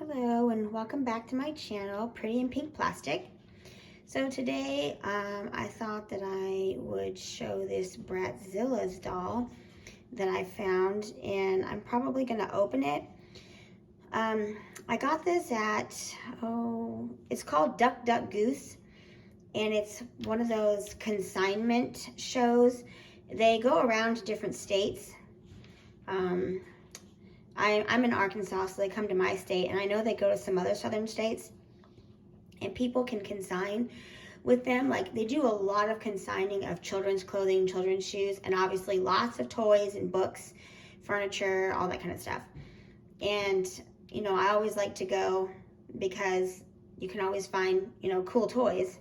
Hello and welcome back to my channel, Pretty in Pink Plastic. So today I thought that I would show this Bratzillaz doll that I found, and I'm probably going to open it. I got this at, it's called Duck Duck Goose, and it's one of those consignment shows. They go around to different states. I'm in Arkansas, so they come to my state, and I know they go to some other southern states, and people can consign with them. Like, they do a lot of consigning of children's clothing, children's shoes, and obviously lots of toys and books, furniture, all that kind of stuff. And, you know, I always like to go because you can always find, you know, cool toys.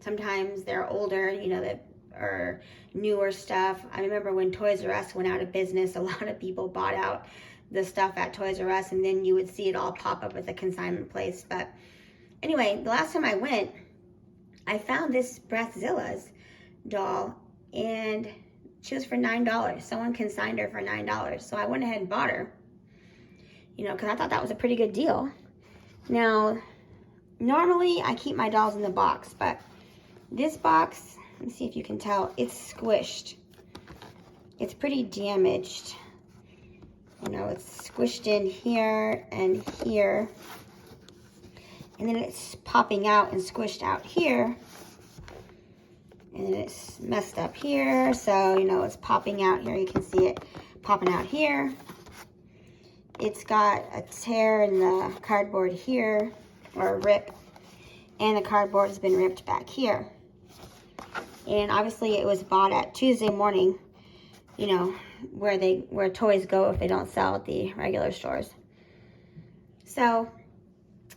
Sometimes they're older, you know, that are newer stuff. I remember when Toys R Us went out of business, a lot of people bought out the stuff at Toys R Us, and then you would see it all pop up at the consignment place. But anyway, the last time I went, I found this Bratzillaz doll, and she was for $9. Someone consigned her for $9, so I went ahead and bought her, you know, because I thought that was a pretty good deal. Now, normally I keep my dolls in the box, but this box, let me see if you can tell, it's squished. It's pretty damaged. You know, it's squished in here and here. And then it's popping out and squished out here. And then it's messed up here. So, you know, it's popping out here. You can see it popping out here. It's got a tear in the cardboard here, or a rip. And the cardboard has been ripped back here. And obviously it was bought at Tuesday morning, you know, where toys go if they don't sell at the regular stores. So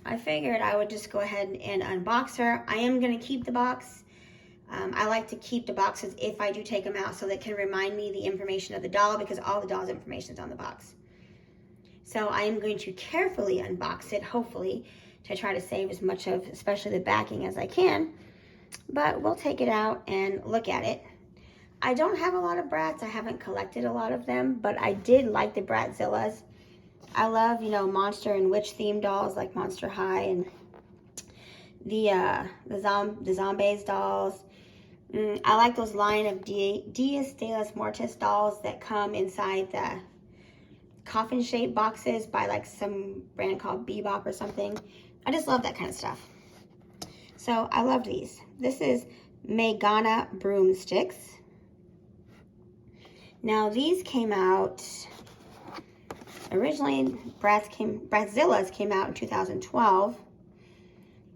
I figured I would just go ahead and unbox her. I am going to keep the box. I like to keep the boxes if I do take them out, so they can remind me the information of the doll, because all the doll's information is on the box. So I am going to carefully unbox it, hopefully, to try to save as much of, especially the backing, as I can. But we'll take it out and look at it. I don't have a lot of Bratz. I haven't collected a lot of them, but I did like the Bratzillaz. I love, you know, monster and witch themed dolls like Monster High, and the Zombies dolls. I like those line of Dias de los Muertos dolls that come inside the coffin shaped boxes by like some brand called Bebop or something. I just love that kind of stuff. So I love these. This is Megana broomsticks. Now these came out, originally Bratzillaz came out in 2012,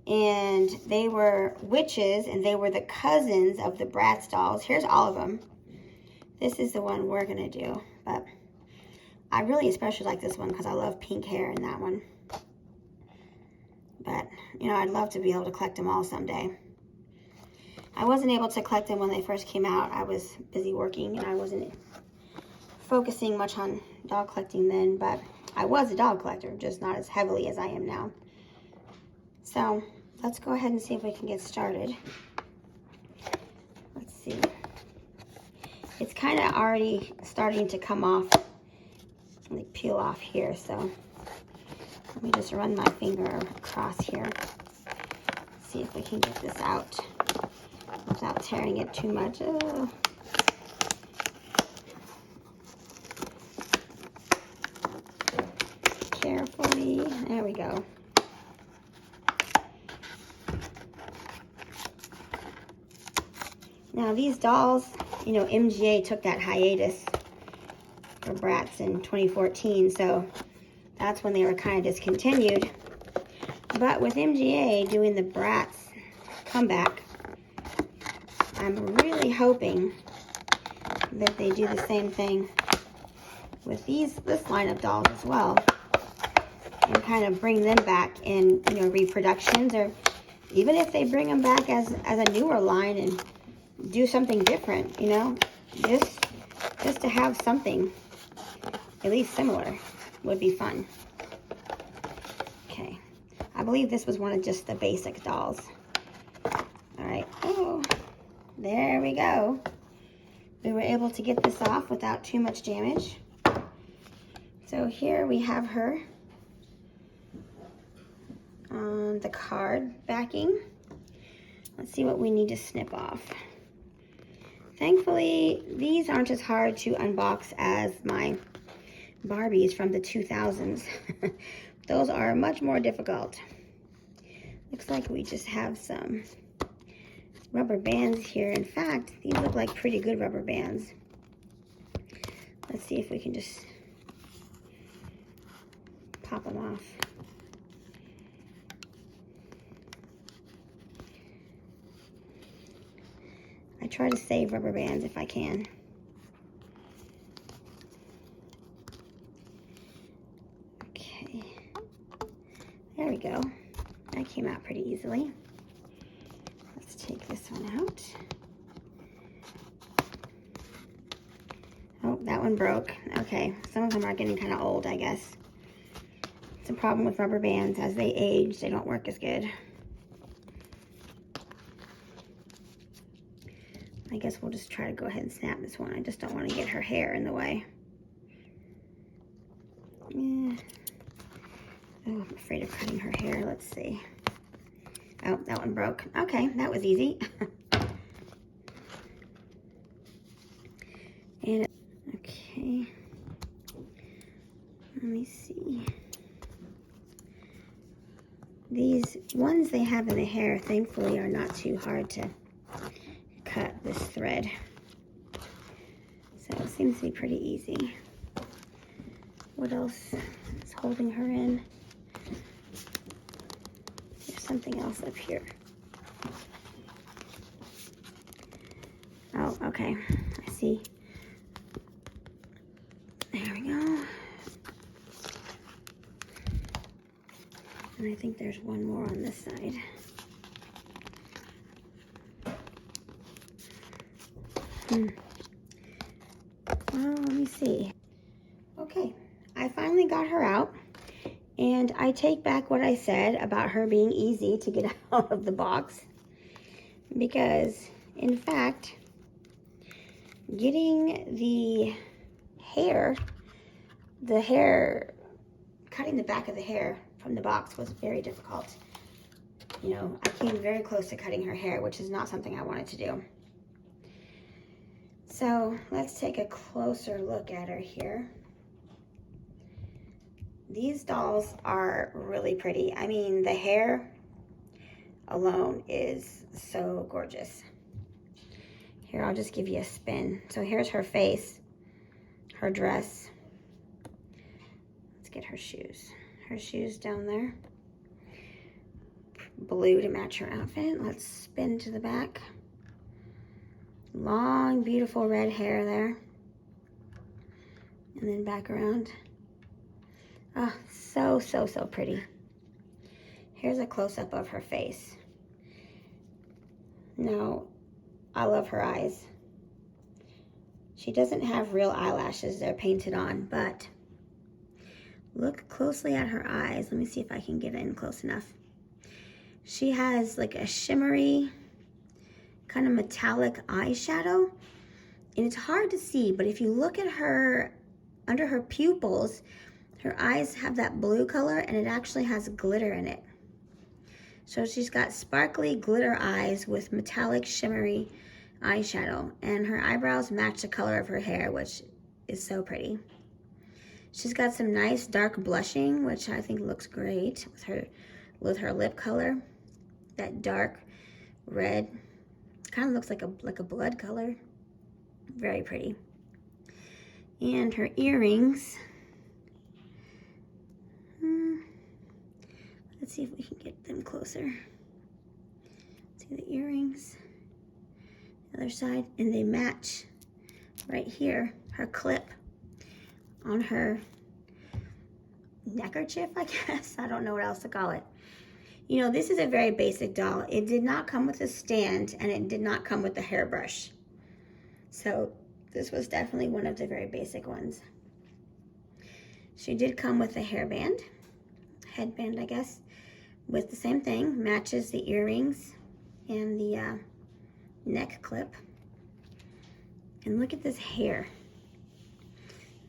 and they were witches, and they were the cousins of the Bratz dolls. Here's all of them. This is the one we're gonna do, but I really especially like this one because I love pink hair in that one. But, you know, I'd love to be able to collect them all someday. I wasn't able to collect them when they first came out. I was busy working, and I wasn't focusing much on dog collecting then, but I was a dog collector, just not as heavily as I am now. So let's go ahead and see if we can get started. Let's see. It's kind of already starting to come off, like peel off here, so let me just run my finger across here. See if we can get this out without tearing it too much. Oh. Carefully. There we go. Now these dolls, you know, MGA took that hiatus for Bratz in 2014, so that's when they were kind of discontinued. But with MGA doing the Bratz comeback, I'm really hoping that they do the same thing with this line of dolls as well, and kind of bring them back in, you know, reproductions, or even if they bring them back as a newer line and do something different, you know, just to have something at least similar would be fun. Okay, I believe this was one of just the basic dolls. All right, oh, there we go. We were able to get this off without too much damage. So here we have her. the card backing. Let's see what we need to snip off. Thankfully, these aren't as hard to unbox as my Barbies from the 2000s. Those are much more difficult. Looks like we just have some rubber bands here. In fact, these look like pretty good rubber bands. Let's see if we can just pop them off. I try to save rubber bands if I can. Okay, there we go. That came out pretty easily. Let's take this one out. Oh, that one broke. Okay, some of them are getting kind of old, I guess. It's a problem with rubber bands. As they age, they don't work as good. I guess we'll just try to go ahead and snap this one. I just don't want to get her hair in the way. Yeah. Oh, I'm afraid of cutting her hair. Let's see. Oh, that one broke. Okay, that was easy. And okay, let me see. These ones they have in the hair, thankfully, are not too hard to cut this thread. So it seems to be pretty easy. What else is holding her in? There's something else up here. Oh, okay. I see. There we go. And I think there's one more on this side. Well, let me see. Okay, I finally got her out, and I take back what I said about her being easy to get out of the box, because in fact, getting the hair, cutting the back of the hair from the box was very difficult. You know, I came very close to cutting her hair, which is not something I wanted to do. So let's take a closer look at her here. These dolls are really pretty. I mean, the hair alone is so gorgeous. Here, I'll just give you a spin. So here's her face, her dress. Let's get her shoes. Her shoes down there. Blue to match her outfit. Let's spin to the back. Long, beautiful red hair there. And then back around. Oh, so pretty. Here's a close-up of her face. Now, I love her eyes. She doesn't have real eyelashes. They're painted on, but look closely at her eyes. Let me see if I can get in close enough. She has like a shimmery, kind of metallic eyeshadow, and it's hard to see, but if you look at her, under her pupils, her eyes have that blue color, and it actually has glitter in it. So she's got sparkly glitter eyes with metallic shimmery eyeshadow, and her eyebrows match the color of her hair, which is so pretty. She's got some nice dark blushing, which I think looks great with her lip color. That dark red, kind of looks like a blood color. Very pretty. And her earrings. Let's see if we can get them closer. See the earrings. The other side, and they match right here, her clip on her neckerchief, I guess. I don't know what else to call it. You know, this is a very basic doll. It did not come with a stand, and it did not come with a hairbrush. So this was definitely one of the very basic ones. She did come with a headband, I guess, with the same thing. Matches the earrings and the neck clip. And look at this hair.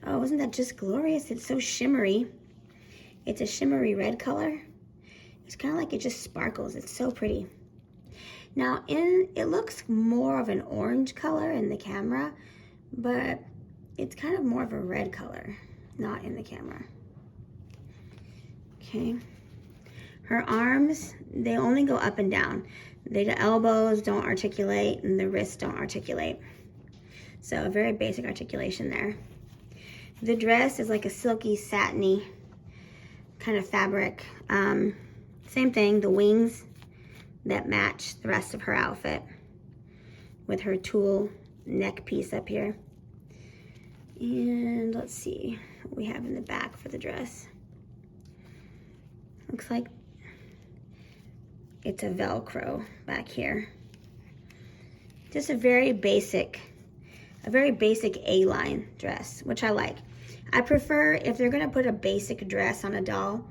Oh, isn't that just glorious? It's so shimmery. It's a shimmery red color. It's kind of like it just sparkles. It's so pretty. Now, it looks more of an orange color in the camera, but it's kind of more of a red color, not in the camera. Okay. Her arms, they only go up and down. The elbows don't articulate and the wrists don't articulate. So a very basic articulation there. The dress is like a silky, satiny kind of fabric. Same thing, the wings that match the rest of her outfit with her tulle neck piece up here. And let's see what we have in the back for the dress. Looks like it's a Velcro back here. Just a very basic A-line dress, which I like. I prefer, if they're gonna put a basic dress on a doll,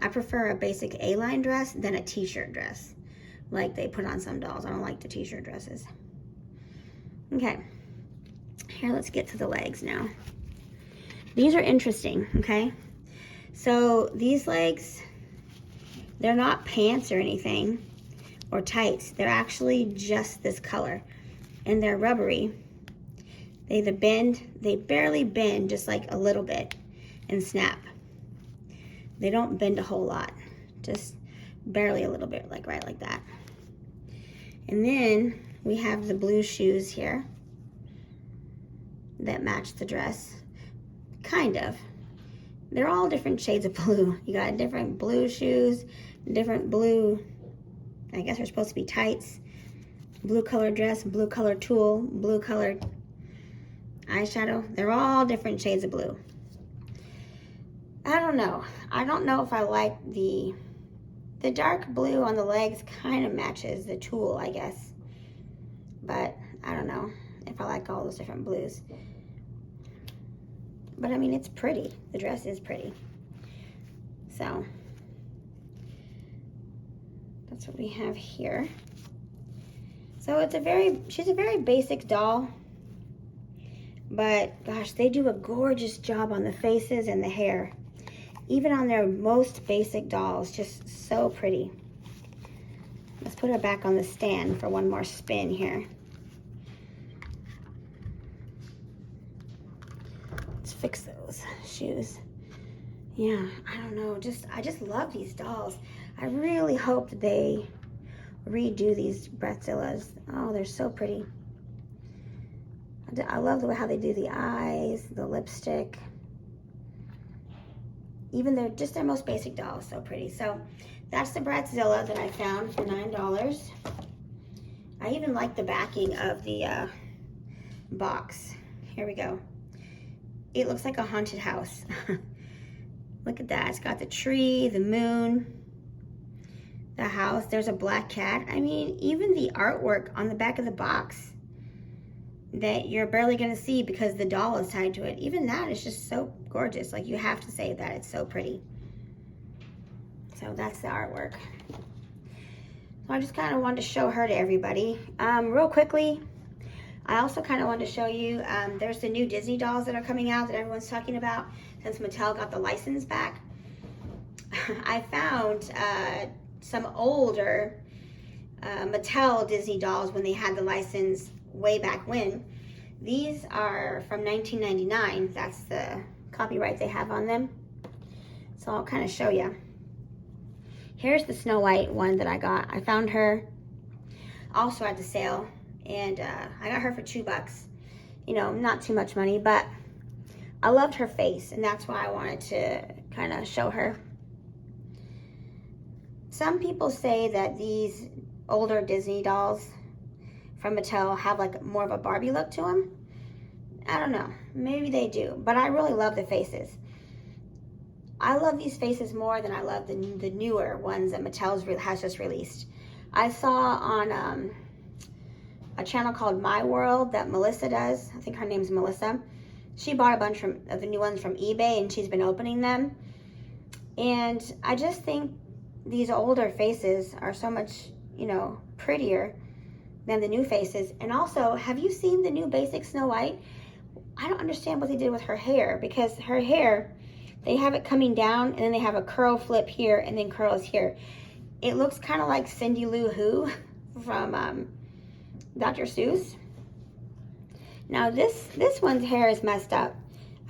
I prefer a basic A-line dress than a t-shirt dress, like they put on some dolls. I don't like the t-shirt dresses. Okay, here, let's get to the legs now. These are interesting, okay? So these legs, they're not pants or anything, or tights. They're actually just this color, and they're rubbery. They barely bend, just like a little bit, and snap. They don't bend a whole lot, just barely a little bit, like right like that. And then we have the blue shoes here that match the dress, kind of. They're all different shades of blue. You got different blue shoes, different blue, I guess they're supposed to be tights, blue colored dress, blue colored tulle, blue colored eyeshadow. They're all different shades of blue. I don't know. I don't know if I like the dark blue on the legs. Kind of matches the tulle, I guess. But I don't know if I like all those different blues. But I mean, it's pretty. The dress is pretty. So that's what we have here. So she's a very basic doll. But gosh, they do a gorgeous job on the faces and the hair. Even on their most basic dolls, just so pretty. Let's put her back on the stand for one more spin here. Let's fix those shoes. Yeah, I don't know, I just love these dolls. I really hope that they redo these Bratzillas. Oh, they're so pretty. I love the way how they do the eyes, the lipstick. Even their most basic doll is so pretty. So that's the Bratzilla that I found for $9. I even like the backing of the box. Here we go. It looks like a haunted house. Look at that. It's got the tree, the moon, the house. There's a black cat. I mean, even the artwork on the back of the box that you're barely gonna see because the doll is tied to it. Even that is just so gorgeous. Like, you have to say that it's so pretty. So that's the artwork. So I just kind of wanted to show her to everybody. Real quickly, I also kind of wanted to show you, there's the new Disney dolls that are coming out that everyone's talking about since Mattel got the license back. I found some older Mattel Disney dolls when they had the license way back when. These are from 1999. That's the copyright they have on them. So I'll kind of show you. Here's the Snow White one that I got. I found her also at the sale, and I got her for $2. You know, not too much money, but I loved her face, and that's why I wanted to kind of show her. Some people say that these older Disney dolls from Mattel have like more of a Barbie look to them. I don't know, maybe they do, but I really love the faces. I love these faces more than I love the newer ones that Mattel has just released. I saw on a channel called My World that Melissa does. I think her name's Melissa. She bought a bunch of the new ones from eBay, and she's been opening them. And I just think these older faces are so much, you know, prettier than the new faces. And also, have you seen the new basic Snow White? I don't understand what they did with her hair, because her hair, they have it coming down and then they have a curl flip here and then curls here. It looks kind of like Cindy Lou Who from Dr. Seuss. Now this one's hair is messed up.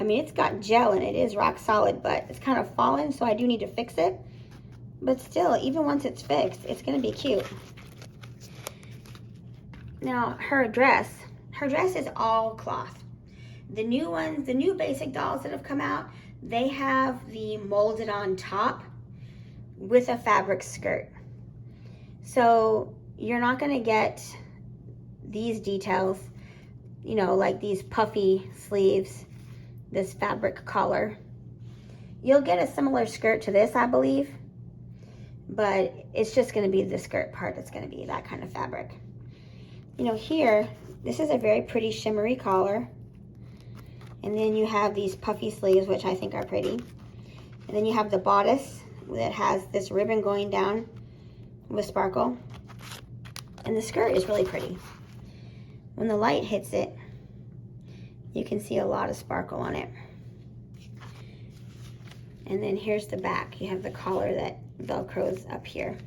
I mean, it's got gel and it is rock solid, but it's kind of fallen, so I do need to fix it. But still, even once it's fixed, it's gonna be cute. Now her dress is all cloth. The new ones, the new basic dolls that have come out, they have the molded on top with a fabric skirt. So you're not gonna get these details, you know, like these puffy sleeves, this fabric collar. You'll get a similar skirt to this, I believe, but it's just gonna be the skirt part that's gonna be that kind of fabric. You know, here, this is a very pretty shimmery collar. And then you have these puffy sleeves, which I think are pretty. And then you have the bodice that has this ribbon going down with sparkle. And the skirt is really pretty. When the light hits it, you can see a lot of sparkle on it. And then here's the back. You have the collar that Velcros up here.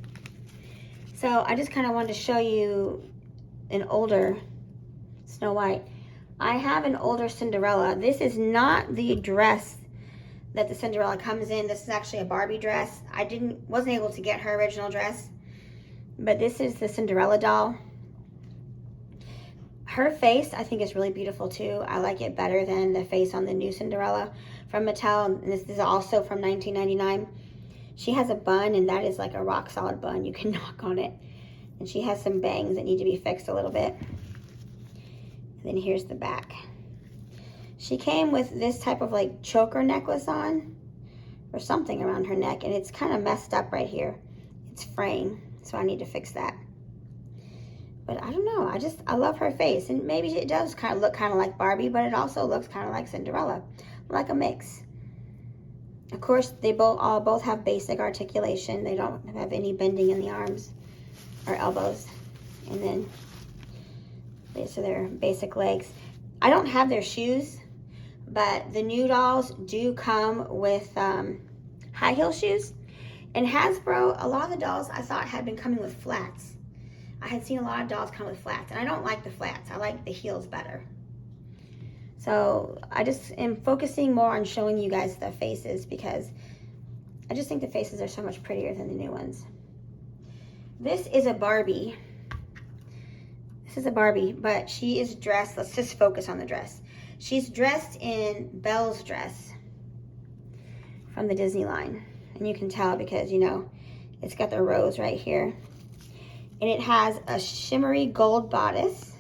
So I just kind of wanted to show you an older Snow White. I have an older Cinderella. This is not the dress that the Cinderella comes in. This is actually a Barbie dress. I wasn't able to get her original dress, but this is the Cinderella doll. Her face, I think, is really beautiful too. I like it better than the face on the new Cinderella from Mattel. And this is also from 1999. She has a bun, and that is like a rock solid bun. You can knock on it. And she has some bangs that need to be fixed a little bit. And then here's the back. She came with this type of like choker necklace on, or something around her neck, and it's kind of messed up right here. It's fraying, so I need to fix that. But I don't know, I love her face, and maybe it does kind of look like Barbie, but it also looks kind of like Cinderella, like a mix. Of course, they both have basic articulation. They don't have any bending in the arms or elbows. And then these are their basic legs. I don't have their shoes, but the new dolls do come with high heel shoes. And Hasbro, a lot of the dolls I thought had been coming with flats. I had seen a lot of dolls come with flats, and I don't like the flats. I like the heels better. So I just am focusing more on showing you guys the faces, because I just think the faces are so much prettier than the new ones. This is a Barbie. This is a Barbie, but she is dressed, let's just focus on the dress. She's dressed in Belle's dress from the Disney line. And you can tell because, you know, it's got the rose right here. And it has a shimmery gold bodice.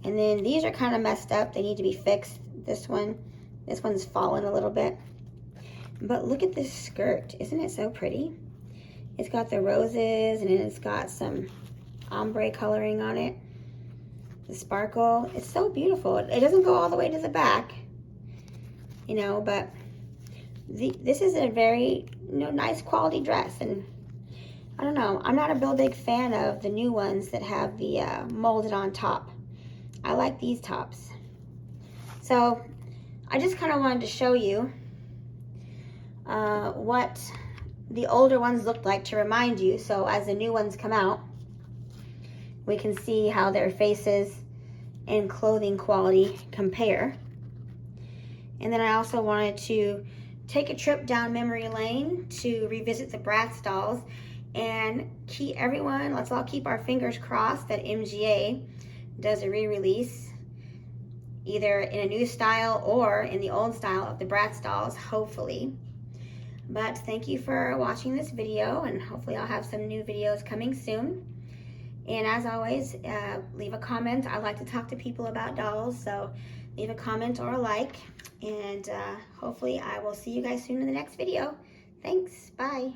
And then these are kind of messed up. They need to be fixed. This one's fallen a little bit. But look at this skirt. Isn't it so pretty? It's got the roses, and then it's got some ombre coloring on it. The sparkle. It's so beautiful. It doesn't go all the way to the back, you know, but this is a very, you know, nice quality dress. And I don't know, I'm not a real big fan of the new ones that have the molded on top. I like these tops. So I just kind of wanted to show you what the older ones looked like to remind you. So as the new ones come out, we can see how their faces and clothing quality compare. And then I also wanted to take a trip down memory lane to revisit the Bratz dolls, and let's all keep our fingers crossed that MGA does a re-release either in a new style or in the old style of the Bratz dolls, hopefully. But thank you for watching this video, and hopefully I'll have some new videos coming soon. And as always, leave a comment. I like to talk to people about dolls, so leave a comment or a like, and hopefully I will see you guys soon in the next video. Thanks, bye.